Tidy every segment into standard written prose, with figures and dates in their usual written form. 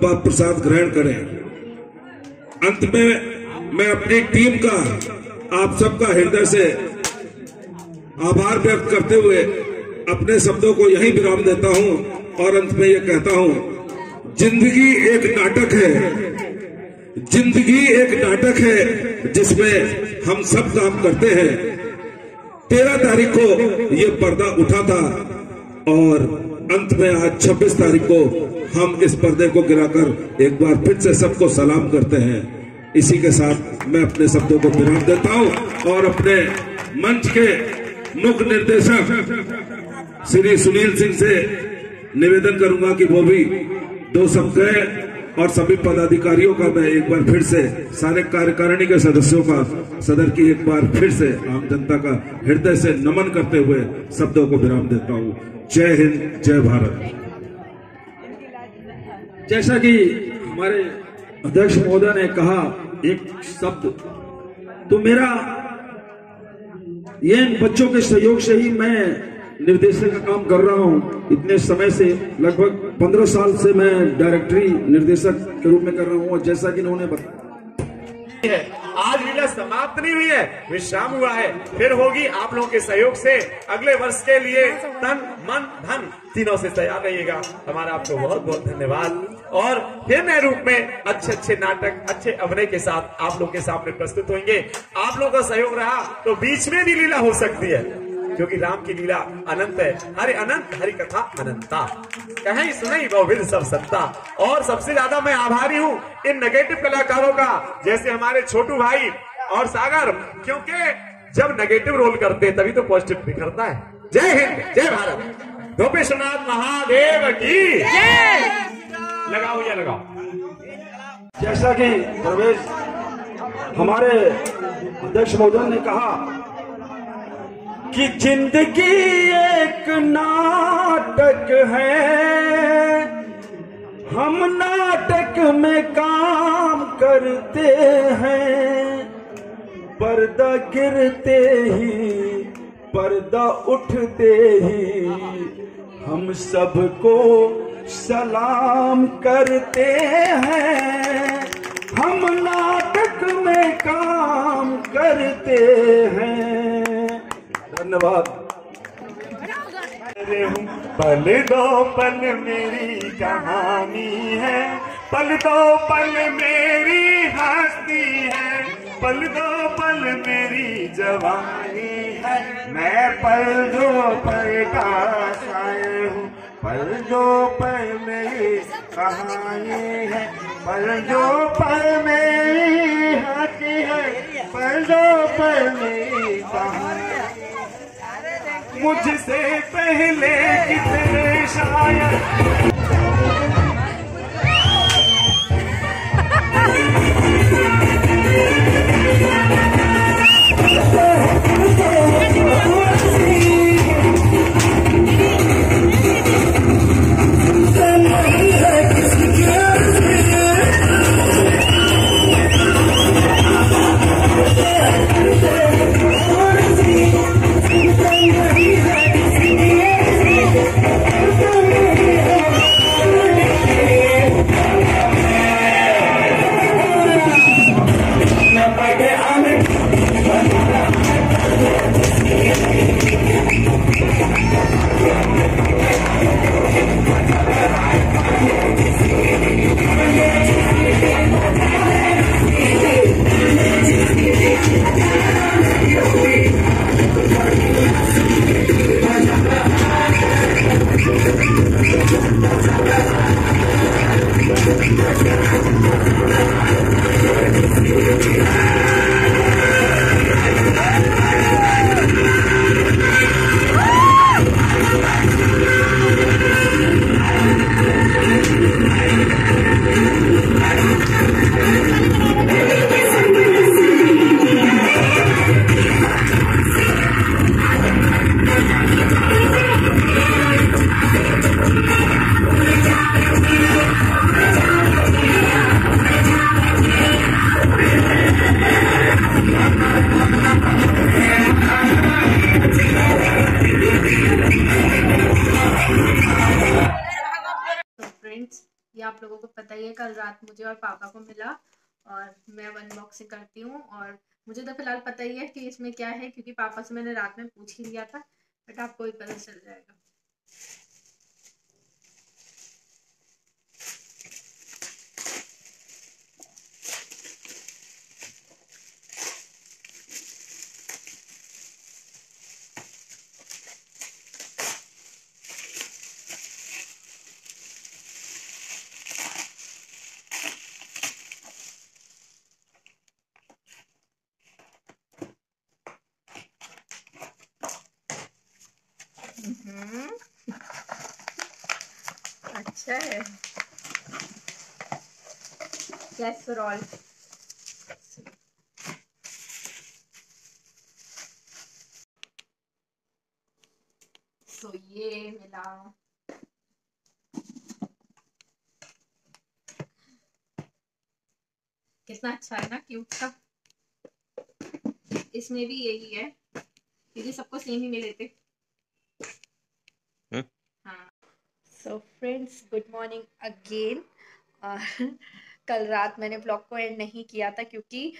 प्रसाद ग्रहण करें। अंत में मैं अपनी टीम का आप सबका हृदय से आभार व्यक्त करते हुए अपने शब्दों को यहीं विराम देता हूं और अंत में यह कहता हूं, जिंदगी एक नाटक है, जिंदगी एक नाटक है जिसमें हम सब काम करते हैं। 13 तारीख को ये पर्दा उठा था और अंत में आज 26 तारीख को हम इस पर्दे को गिराकर एक बार फिर से सबको सलाम करते हैं। इसी के साथ मैं अपने शब्दों को विराम देता हूं और अपने मंच के मुख्य निर्देशक श्री सुनील सिंह से निवेदन करूंगा कि वो भी 2 शब्द कहें और सभी पदाधिकारियों का मैं एक बार फिर से, सारे कार्यकारिणी के सदस्यों का, सदर की एक बार फिर से आम जनता का हृदय से नमन करते हुए शब्दों को विराम देता हूं। जय हिंद, जय भारत। जैसा कि हमारे अध्यक्ष महोदय ने कहा एक शब्द, तो मेरा ये इन बच्चों के सहयोग से ही मैं निर्देशक का काम कर रहा हूं। इतने समय से लगभग 15 साल से मैं डायरेक्टरी निर्देशक के रूप में कर रहा हूं और जैसा कि इन्होंने बताया आज लीला समाप्त नहीं हुई है, विश्राम हुआ है, फिर होगी आप लोगों के सहयोग से अगले वर्ष के लिए तन मन धन तीनों से तैयार रहिएगा। हमारा आपको बहुत बहुत धन्यवाद और फिर नए रूप में अच्छे अच्छे नाटक, अच्छे अभिनय के साथ आप लोग के सामने प्रस्तुत होंगे। आप लोगों का सहयोग रहा तो बीच में भी लीला हो सकती है, क्योंकि राम की लीला अनंत है। हरि अनंत हरि कथा अनंता, कहीं सुनाई बहुविध सब सत्ता। और सबसे ज्यादा मैं आभारी हूँ इन नेगेटिव कलाकारों का, जैसे हमारे छोटू भाई और सागर, क्योंकि जब नेगेटिव रोल करते तभी तो पॉजिटिव निखरता है। जय हिंद, जय भारत। गोपेश्वरनाथ महादेव की लगाओ या लगाओ। जैसा कि प्रवेश हमारे अध्यक्ष महोदय ने कहा कि जिंदगी एक नाटक है, हम नाटक में काम करते हैं, पर्दा गिरते ही पर्दा उठते ही हम सबको सलाम करते हैं, हम नाटक में काम करते हैं। धन्यवाद। पल दो पल मेरी कहानी है, पल दो पल मेरी हस्ती है, पल दो पल मेरी जवानी है, मैं पल दो पल का शायर हूँ, पल दो पल मेरी कहानी है, पल दो पल मेरी हस्ती है, पल दो पल मेरी कहानी। मुझसे पहले कितने शायर आप लोगों को पता ही है, कल रात मुझे और पापा को मिला और मैं अब अनबॉक्सिंग करती हूँ। और मुझे तो फिलहाल पता ही है कि इसमें क्या है, क्योंकि पापा से मैंने रात में पूछ ही लिया था, बट आपको भी पता चल जाएगा। अच्छा है, कैसरोल। तो ये मिला, कितना अच्छा है ना, क्यूट सा। इसमें भी यही है, क्योंकि सबको सेम ही मिले थे। हाँ, so friends, good morning again. कल रात मैंने ब्लॉग को एंड नहीं किया था, क्योंकि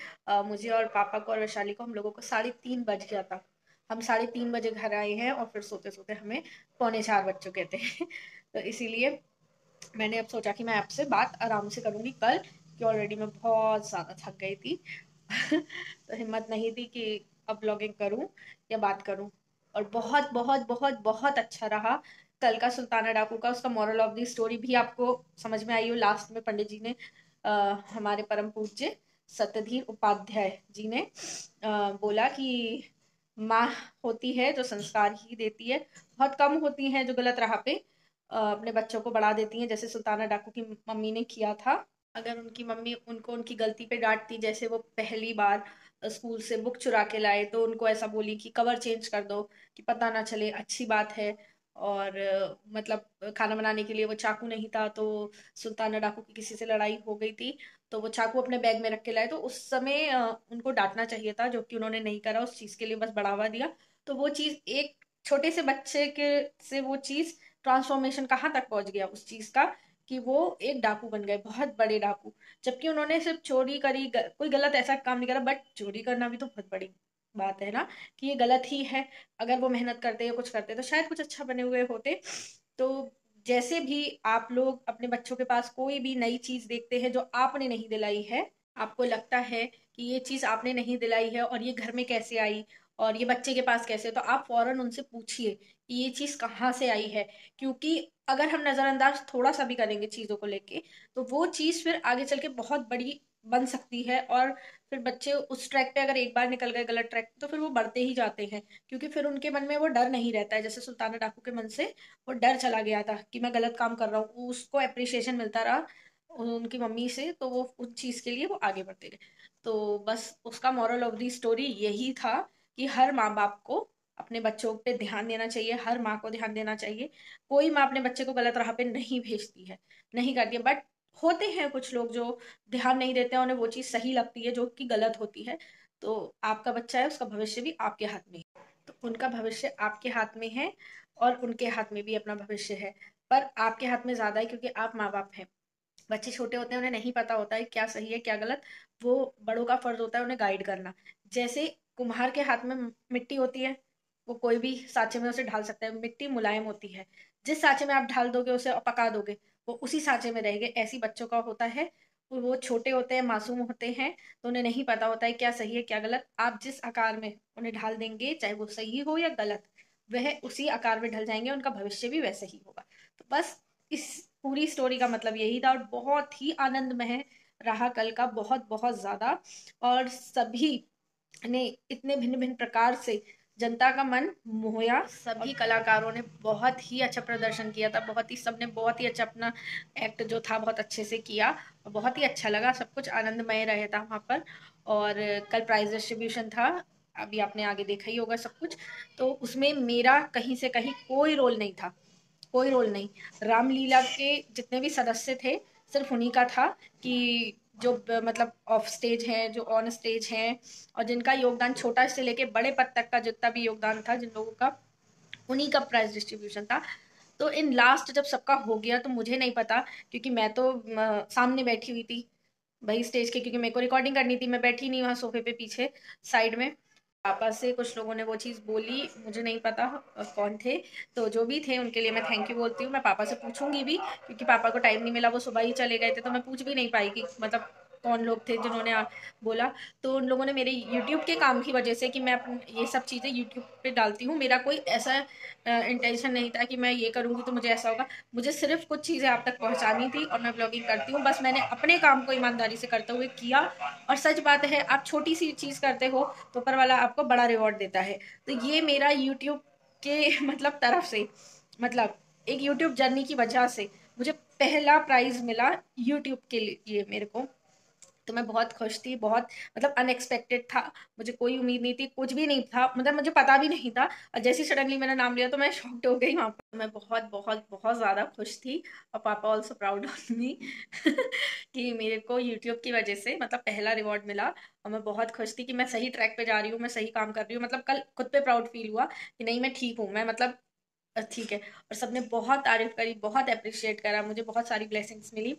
मुझे और पापा को और वैशाली को, हम लोगों को 3:30 बज गया था। हम 3:30 बजे घर आए हैं और फिर सोते सोते हमें 3:45 बज चुके थे। तो इसीलिए मैंने अब सोचा कि मैं आपसे बात आराम से करूँगी कल, कि ऑलरेडी मैं बहुत ज़्यादा थक गई थी। तो हिम्मत नहीं थी कि अब ब्लॉगिंग करूँ या बात करूँ। और बहुत बहुत बहुत बहुत अच्छा रहा कल का सुल्ताना डाकू का। उसका मॉरल ऑफ द स्टोरी भी आपको समझ में आई हो। लास्ट में पंडित जी ने हमारे परम पूज्य सत्यधीर उपाध्याय जी ने बोला कि माँ होती है जो संस्कार ही देती है, बहुत कम होती हैं जो गलत राह पे अपने बच्चों को बढ़ा देती हैं, जैसे सुल्ताना डाकू की मम्मी ने किया था। अगर उनकी मम्मी उनको उनकी गलती पे डांटती, जैसे वो पहली बार स्कूल से बुक चुरा के लाए तो उनको ऐसा बोली कि कवर चेंज कर दो कि पता ना चले, अच्छी बात है। और मतलब खाना बनाने के लिए वो चाकू नहीं था, तो सुल्ताना डाकू की किसी से लड़ाई हो गई थी, तो वो चाकू अपने बैग में रख के लाए, तो उस समय उनको डांटना चाहिए था, जो कि उन्होंने नहीं करा। उस चीज के लिए बस बढ़ावा दिया। तो वो चीज एक छोटे से बच्चे के से वो चीज ट्रांसफॉर्मेशन कहाँ तक पहुंच गया उस चीज का, कि वो एक डाकू बन गए, बहुत बड़े डाकू। जबकि उन्होंने सिर्फ चोरी करी, कोई गलत ऐसा काम नहीं करा, बट चोरी करना भी तो बहुत बड़ी बात है ना, कि ये गलत ही है। अगर वो मेहनत करते या कुछ करते तो शायद कुछ अच्छा बने हुए होते। तो जैसे भी आप लोग अपने बच्चों के पास कोई भी नई चीज देखते हैं जो आपने नहीं दिलाई है, आपको लगता है कि ये चीज आपने नहीं दिलाई है और ये घर में कैसे आई और ये बच्चे के पास कैसे, तो आप फौरन उनसे पूछिए कि ये चीज कहाँ से आई है। क्योंकि अगर हम नजरअंदाज थोड़ा सा भी करेंगे चीजों को लेके, तो वो चीज फिर आगे चल के बहुत बड़ी बन सकती है। और फिर बच्चे उस ट्रैक पे अगर एक बार निकल गए गलत ट्रैक, तो फिर वो बढ़ते ही जाते हैं, क्योंकि फिर उनके मन में वो डर नहीं रहता है। जैसे सुल्ताना डाकू के मन से वो डर चला गया था कि मैं गलत काम कर रहा हूँ, उसको अप्रिसिएशन मिलता रहा उनकी मम्मी से, तो वो उस चीज के लिए वो आगे बढ़ते गए। तो बस उसका मॉरल ऑफ दी स्टोरी यही था कि हर माँ बाप को अपने बच्चों पे ध्यान देना चाहिए, हर माँ को ध्यान देना चाहिए। कोई माँ अपने बच्चे को गलत राह पे नहीं भेजती है, नहीं करती है, बट होते हैं कुछ लोग जो ध्यान नहीं देते हैं, उन्हें वो चीज सही लगती है जो कि गलत होती है। तो आपका बच्चा है, उसका भविष्य भी आपके हाथ में है, तो उनका भविष्य आपके हाथ में है और उनके हाथ में भी अपना भविष्य है। पर आपके हाथ में ज्यादा है, क्योंकि आप माँ बाप हैं। बच्चे छोटे होते हैं, उन्हें नहीं पता होता है क्या सही है क्या गलत। वो बड़ों का फर्ज होता है उन्हें गाइड करना। जैसे कुम्हार के हाथ में मिट्टी होती है, वो कोई भी सांचे में उसे ढाल सकता है, मिट्टी मुलायम होती है, जिस सांचे में आप ढाल दोगे उसे और पका दोगे, वो उसी सांचे में रहेंगे। ऐसी बच्चों का होता है, वो छोटे होते हैं, मासूम होते हैं, तो उन्हें नहीं पता होता है क्या सही है क्या गलत। आप जिस आकार में उन्हें ढाल देंगे, चाहे वो सही हो या गलत, वह उसी आकार में ढल जाएंगे, उनका भविष्य भी वैसे ही होगा। तो बस इस पूरी स्टोरी का मतलब यही था, और बहुत ही आनंदमय रहा कल का, बहुत बहुत ज्यादा। और सभी ने इतने भिन्न भिन्न प्रकार से जनता का मन मोहा। सभी कलाकारों ने बहुत ही अच्छा प्रदर्शन किया था, बहुत ही सबने बहुत ही अच्छा अपना एक्ट जो था बहुत अच्छे से किया, और बहुत ही अच्छा लगा, सब कुछ आनंदमय रहे था वहाँ पर। और कल प्राइज डिस्ट्रीब्यूशन था, अभी आपने आगे देखा ही होगा सब कुछ। तो उसमें मेरा कहीं से कहीं कोई रोल नहीं था, कोई रोल नहीं। रामलीला के जितने भी सदस्य थे, सिर्फ उन्हीं का था, कि जो मतलब ऑफ स्टेज हैं, जो ऑन स्टेज हैं, और जिनका योगदान छोटा से लेके बड़े पद तक का जितना भी योगदान था जिन लोगों का, उन्हीं का प्राइज डिस्ट्रीब्यूशन था। तो इन लास्ट जब सबका हो गया तो मुझे नहीं पता, क्योंकि मैं तो सामने बैठी हुई थी भाई स्टेज के, क्योंकि मेरे को रिकॉर्डिंग करनी थी, मैं बैठी नहीं वहाँ सोफे पे पीछे साइड में। पापा से कुछ लोगों ने वो चीज़ बोली, मुझे नहीं पता कौन थे, तो जो भी थे उनके लिए मैं थैंक यू बोलती हूँ। मैं पापा से पूछूंगी भी, क्योंकि पापा को टाइम नहीं मिला, वो सुबह ही चले गए थे, तो मैं पूछ भी नहीं पाई कि मतलब कौन लोग थे जिन्होंने बोला। तो उन लोगों ने मेरे यूट्यूब के काम की वजह से, कि मैं ये सब चीज़ें यूट्यूब पे डालती हूँ, मेरा कोई ऐसा इंटेंशन नहीं था कि मैं ये करूँगी तो मुझे ऐसा होगा। मुझे सिर्फ कुछ चीज़ें आप तक पहुँचानी थी और मैं ब्लॉगिंग करती हूँ, बस मैंने अपने काम को ईमानदारी से करते हुए किया। और सच बात है, आप छोटी सी चीज़ करते हो तो ऊपर वाला आपको बड़ा रिवॉर्ड देता है। तो ये मेरा यूट्यूब के मतलब तरफ से, मतलब एक यूट्यूब जर्नी की वजह से मुझे पहला प्राइज़ मिला यूट्यूब के लिए मेरे को। तो मैं बहुत खुश थी, बहुत मतलब अनएक्सपेक्टेड था, मुझे कोई उम्मीद नहीं थी, कुछ भी नहीं था, मतलब मुझे पता भी नहीं था। और जैसे सडनली मैंने नाम लिया तो मैं शॉक्ड हो गई वहाँ पर। मैं बहुत बहुत बहुत ज़्यादा खुश थी, और पापा ऑल्सो प्राउड ऑफ मी कि मेरे को यूट्यूब की वजह से मतलब पहला रिवॉर्ड मिला। और मैं बहुत खुश थी कि मैं सही ट्रैक पे जा रही हूँ, मैं सही काम कर रही हूँ। मतलब कल खुद पे प्राउड फील हुआ कि नहीं मैं ठीक हूँ, मैं मतलब ठीक है। और सबने बहुत तारीफ करी, बहुत अप्रिशिएट करा, मुझे बहुत सारी ब्लेसिंग्स मिली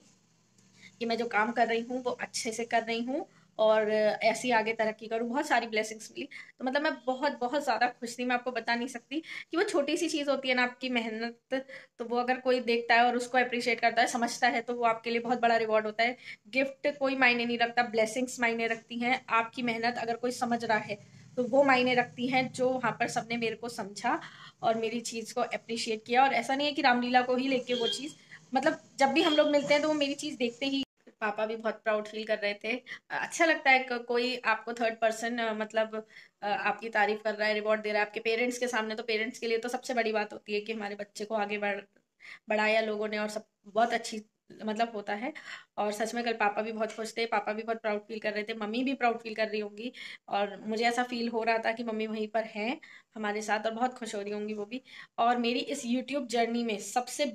कि मैं जो काम कर रही हूँ वो अच्छे से कर रही हूँ, और ऐसी आगे तरक्की करूँ। बहुत सारी ब्लेसिंग्स मिली, तो मतलब मैं बहुत बहुत ज़्यादा खुश थी। मैं आपको बता नहीं सकती कि वो छोटी सी चीज़ होती है ना, आपकी मेहनत, तो वो अगर कोई देखता है और उसको अप्रिशिएट करता है, समझता है, तो वो आपके लिए बहुत बड़ा रिवॉर्ड होता है। गिफ्ट कोई मायने नहीं रखता, ब्लेसिंग्स मायने रखती हैं। आपकी मेहनत अगर कोई समझ रहा है तो वो मायने रखती हैं, जो वहाँ पर सबने मेरे को समझा और मेरी चीज़ को अप्रिशिएट किया। और ऐसा नहीं है कि रामलीला को ही लेके वो चीज़, मतलब जब भी हम लोग मिलते हैं तो वो मेरी चीज़ देखते ही। पापा भी बहुत प्राउड फील कर रहे थे। अच्छा लगता है कोई आपको थर्ड पर्सन मतलब आपकी तारीफ कर रहा है, रिवॉर्ड दे रहा है आपके पेरेंट्स के सामने। तो पेरेंट्स के लिए तो सबसे बड़ी बात होती है कि हमारे बच्चे को आगे बढ़ाया लोगों ने, और सब बहुत अच्छी मतलब होता है। और सच में कल पापा भी बहुत खुश थे, पापा भी बहुत प्राउड फील कर रहे थे, मम्मी भी प्राउड फील कर रही होंगी। और मुझे ऐसा फील हो रहा था कि मम्मी वहीं पर हैं हमारे साथ, और बहुत खुश हो रही होंगी वो भी। और मेरी इस यूट्यूब जर्नी में सबसे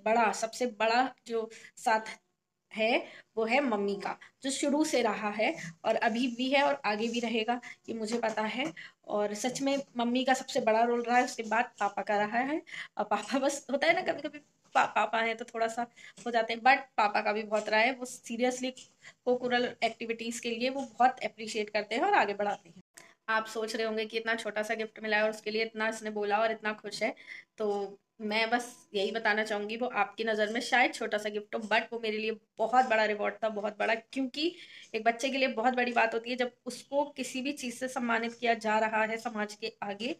बड़ा जो साथ है वो है मम्मी का, जो शुरू से रहा है और अभी भी है और आगे भी रहेगा, ये मुझे पता है। और सच में मम्मी का सबसे बड़ा रोल रहा है, उसके बाद पापा का रहा है। और पापा बस होता है ना कभी कभी पापा है तो थोड़ा सा हो जाते हैं, बट पापा का भी बहुत रहा है। वो सीरियसली कोकुरल एक्टिविटीज़ के लिए वो बहुत अप्रिशिएट करते हैं और आगे बढ़ाते हैं। आप सोच रहे होंगे कि इतना छोटा सा गिफ्ट मिला है और उसके लिए इतना इसने बोला और इतना खुश है, तो मैं बस यही बताना चाहूंगी, वो आपकी नज़र में शायद छोटा सा गिफ्ट हो, बट वो मेरे लिए बहुत बड़ा रिवॉर्ड था, बहुत बड़ा। क्योंकि एक बच्चे के लिए बहुत बड़ी बात होती है जब उसको किसी भी चीज़ से सम्मानित किया जा रहा है समाज के आगे,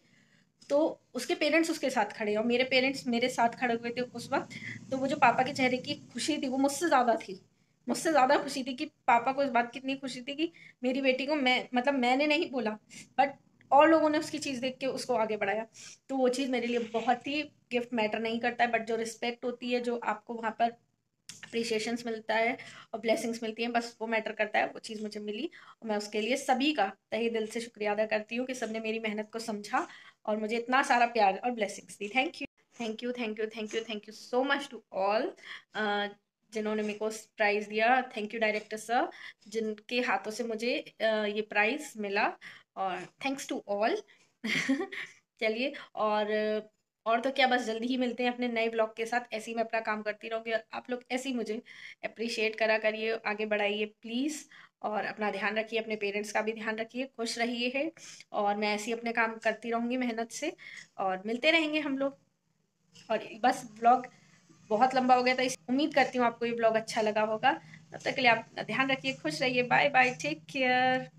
तो उसके पेरेंट्स उसके साथ खड़े हैं। और मेरे पेरेंट्स मेरे साथ खड़े हुए थे उस वक्त, तो वो जो पापा के चेहरे की खुशी थी वो मुझसे ज़्यादा थी, मुझसे ज़्यादा खुशी थी। कि पापा को इस बात की इतनी खुशी थी कि मेरी बेटी को, मैं मतलब मैंने नहीं बोला, बट और लोगों ने उसकी चीज़ देख के उसको आगे बढ़ाया। तो वो चीज़ मेरे लिए बहुत ही, गिफ्ट मैटर नहीं करता है, बट जो रिस्पेक्ट होती है, जो आपको वहाँ पर अप्रिशिएशंस मिलता है और ब्लेसिंग्स मिलती हैं, बस वो मैटर करता है। वो चीज़ मुझे मिली और मैं उसके लिए सभी का तहे दिल से शुक्रिया अदा करती हूँ कि सबने मेरी मेहनत को समझा और मुझे इतना सारा प्यार और ब्लेसिंग्स दी। Thank you, thank you, thank you, thank you, thank you so much to all जिन्होंने मेरे को प्राइज़ दिया। थैंक यू डायरेक्टर सर, जिनके हाथों से मुझे ये प्राइज़ मिला, और थैंक्स टू ऑल। चलिए, और तो क्या, बस जल्दी ही मिलते हैं अपने नए ब्लॉग के साथ। ऐसे ही मैं अपना काम करती रहूँगी और आप लोग ऐसे ही मुझे अप्रिशिएट करा करिए, आगे बढ़ाइए प्लीज़। और अपना ध्यान रखिए, अपने पेरेंट्स का भी ध्यान रखिए, खुश रहिए है। और मैं ऐसे ही अपने काम करती रहूँगी मेहनत से, और मिलते रहेंगे हम लोग। और बस ब्लॉग बहुत लंबा हो गया था, इस उम्मीद करती हूँ आपको ये ब्लॉग अच्छा लगा होगा। तब तक के लिए आप ध्यान रखिए, खुश रहिए, बाय बाय, टेक केयर।